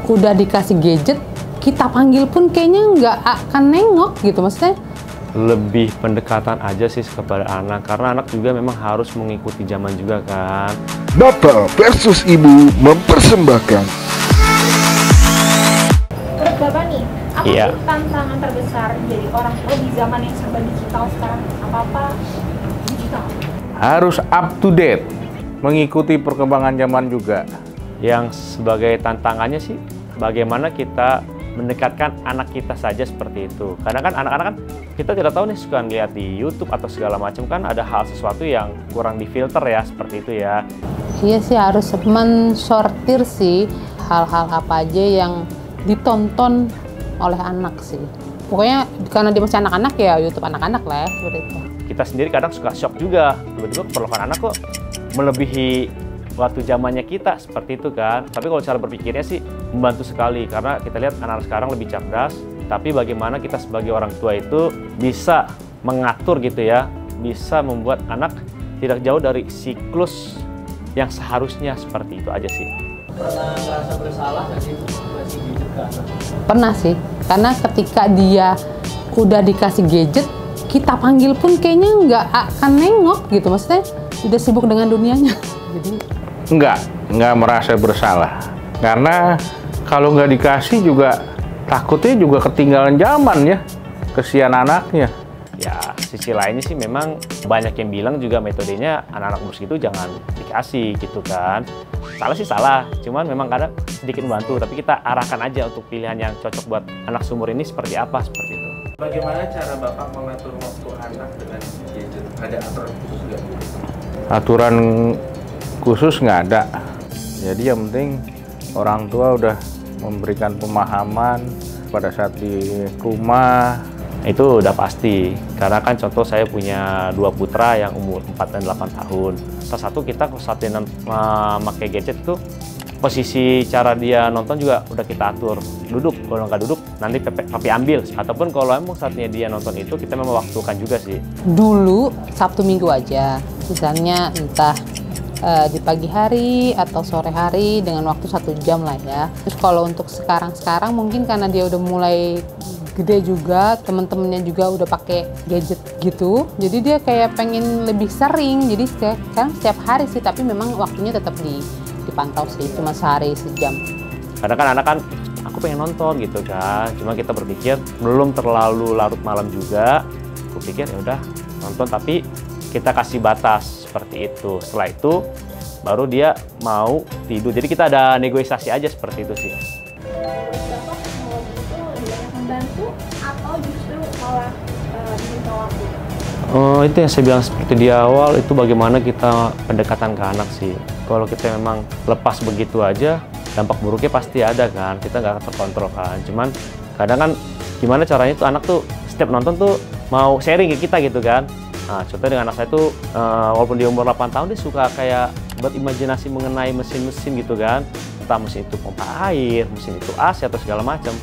udah dikasih gadget, kita panggil pun kayaknya nggak akan nengok gitu, maksudnya. Lebih pendekatan aja sih kepada anak, karena anak juga memang harus mengikuti zaman juga kan. Bapak versus Ibu mempersembahkan. Menurut Bapak nih, apa Iya. sih tantangan terbesar jadi orang tua di zaman yang serba digital sekarang? Apa-apa digital. Harus up to date, mengikuti perkembangan zaman juga. Yang sebagai tantangannya sih, bagaimana kita mendekatkan anak kita saja seperti itu. Karena kan anak-anak kan kita tidak tahu nih, suka lihat di YouTube atau segala macam, kan ada hal sesuatu yang kurang difilter ya, seperti itu ya. Iya sih, harus mensortir sih hal-hal apa aja yang ditonton oleh anak sih. Pokoknya karena dia masih anak-anak ya, YouTube anak-anak lah ya, seperti itu. Kita sendiri kadang suka shock juga, tiba-tiba keperluan anak kok melebihi waktu zamannya kita, seperti itu kan. Tapi kalau cara berpikirnya sih membantu sekali, karena kita lihat anak-anak sekarang lebih cerdas. Tapi bagaimana kita sebagai orang tua itu bisa mengatur gitu ya, bisa membuat anak tidak jauh dari siklus yang seharusnya, seperti itu aja sih. Pernah merasa bersalah ngasih gadget ke anak? Pernah sih, karena ketika dia udah dikasih gadget, kita panggil pun kayaknya nggak akan nengok gitu, maksudnya udah sibuk dengan dunianya. Jadi Enggak merasa bersalah. Karena kalau nggak dikasih juga takutnya juga ketinggalan zaman ya, kesian anaknya. Ya, sisi lainnya sih memang banyak yang bilang juga metodenya anak-anak umur segitu jangan dikasih gitu kan. Salah sih salah, cuman memang kadang sedikit membantu, tapi kita arahkan aja untuk pilihan yang cocok buat anak seumur ini seperti apa, seperti itu. Bagaimana cara Bapak mengatur waktu anak dengan gadget? Ada aturan khusus nggak? Aturan khusus nggak ada. Jadi yang penting orang tua udah memberikan pemahaman pada saat di rumah. Itu udah pasti, karena kan contoh saya punya 2 putra yang umur 4 dan 8 tahun. Salah satu kita kalau saat dia memakai gadget itu, posisi cara dia nonton juga udah kita atur. Duduk, kalau nggak duduk nanti papi ambil. Ataupun kalau emang saatnya dia nonton itu, kita memang waktukan juga sih. dulu Sabtu Minggu aja, misalnya entah di pagi hari atau sore hari dengan waktu 1 jam lah ya. Terus kalau untuk sekarang mungkin karena dia udah mulai gede juga, temen-temennya juga udah pakai gadget gitu, jadi dia kayak pengen lebih sering. Jadi sekarang setiap hari sih, tapi memang waktunya tetap dipantau sih, cuma sehari sejam. Kadang kan anak kan, aku pengen nonton gitu kan, cuma kita berpikir belum terlalu larut malam juga. Aku pikir ya udah nonton, tapi kita kasih batas seperti itu. Setelah itu baru dia mau tidur. Jadi kita ada negosiasi aja seperti itu sih. Bapak teknologi itu lebih banyak membantu atau justru malah menyita waktu? Itu yang saya bilang seperti di awal, itu bagaimana kita pendekatan ke anak sih. Kalau kita memang lepas begitu aja, dampak buruknya pasti ada kan, kita nggak terkontrol kan. Cuman kadang kan gimana caranya tuh anak tuh setiap nonton tuh mau sharing ke kita gitu kan. Nah, contohnya dengan anak saya tuh, walaupun dia umur 8 tahun, dia suka kayak berimajinasi mengenai mesin-mesin gitu kan. Entah mesin itu pompa air, mesin itu AC atau segala macam.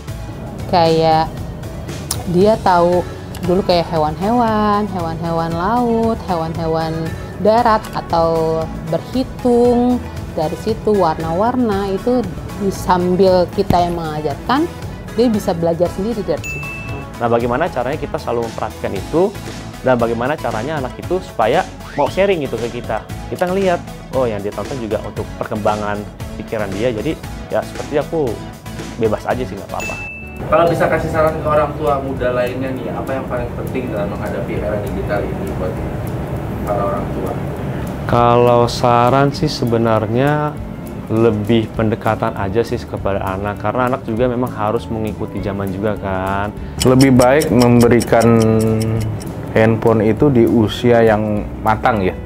Kayak dia tahu dulu kayak hewan-hewan laut, hewan-hewan darat, atau berhitung. Dari situ warna-warna itu sambil kita yang mengajarkan, dia bisa belajar sendiri dari situ. Nah, bagaimana caranya kita selalu memperhatikan itu, dan bagaimana caranya anak itu supaya mau sharing gitu ke kita. Kita ngelihat, oh yang dia tonton juga untuk perkembangan pikiran dia, jadi ya seperti aku bebas aja sih, nggak apa-apa. Kalau bisa kasih saran ke orang tua muda lainnya nih, apa yang paling penting dalam menghadapi era digital ini buat para orang tua? Kalau saran sih sebenarnya lebih pendekatan aja sih kepada anak, karena anak juga memang harus mengikuti zaman juga kan. Lebih baik memberikan handphone itu di usia yang matang ya,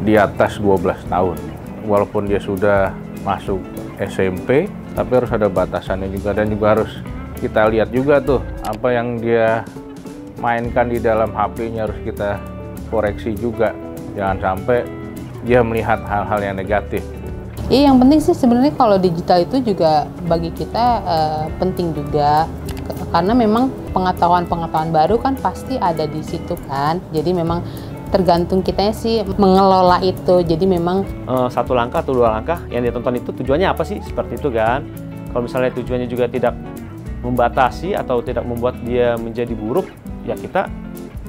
di atas 12 tahun. Walaupun dia sudah masuk SMP, tapi harus ada batasannya juga, dan juga harus kita lihat juga tuh apa yang dia mainkan di dalam HP-nya, harus kita koreksi juga. Jangan sampai dia melihat hal-hal yang negatif. Iya, yang penting sih sebenarnya kalau digital itu juga bagi kita penting juga, karena memang pengetahuan baru kan pasti ada di situ kan. Jadi memang tergantung kitanya sih mengelola itu. Jadi memang 1 langkah atau 2 langkah yang ditonton itu tujuannya apa sih, seperti itu kan. Kalau misalnya tujuannya juga tidak membatasi atau tidak membuat dia menjadi buruk, ya kita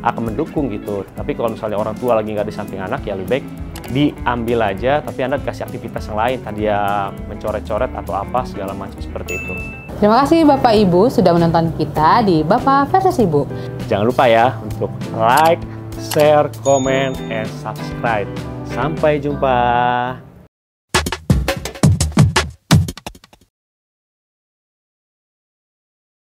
akan mendukung gitu. Tapi kalau misalnya orang tua lagi nggak di samping anak, ya lebih baik diambil aja, tapi Anda dikasih aktivitas yang lain, tadi ya mencoret-coret atau apa segala macam seperti itu. Terima kasih Bapak Ibu sudah menonton kita di Bapak versus Ibu. Jangan lupa ya untuk like, share, comment, and subscribe. Sampai jumpa.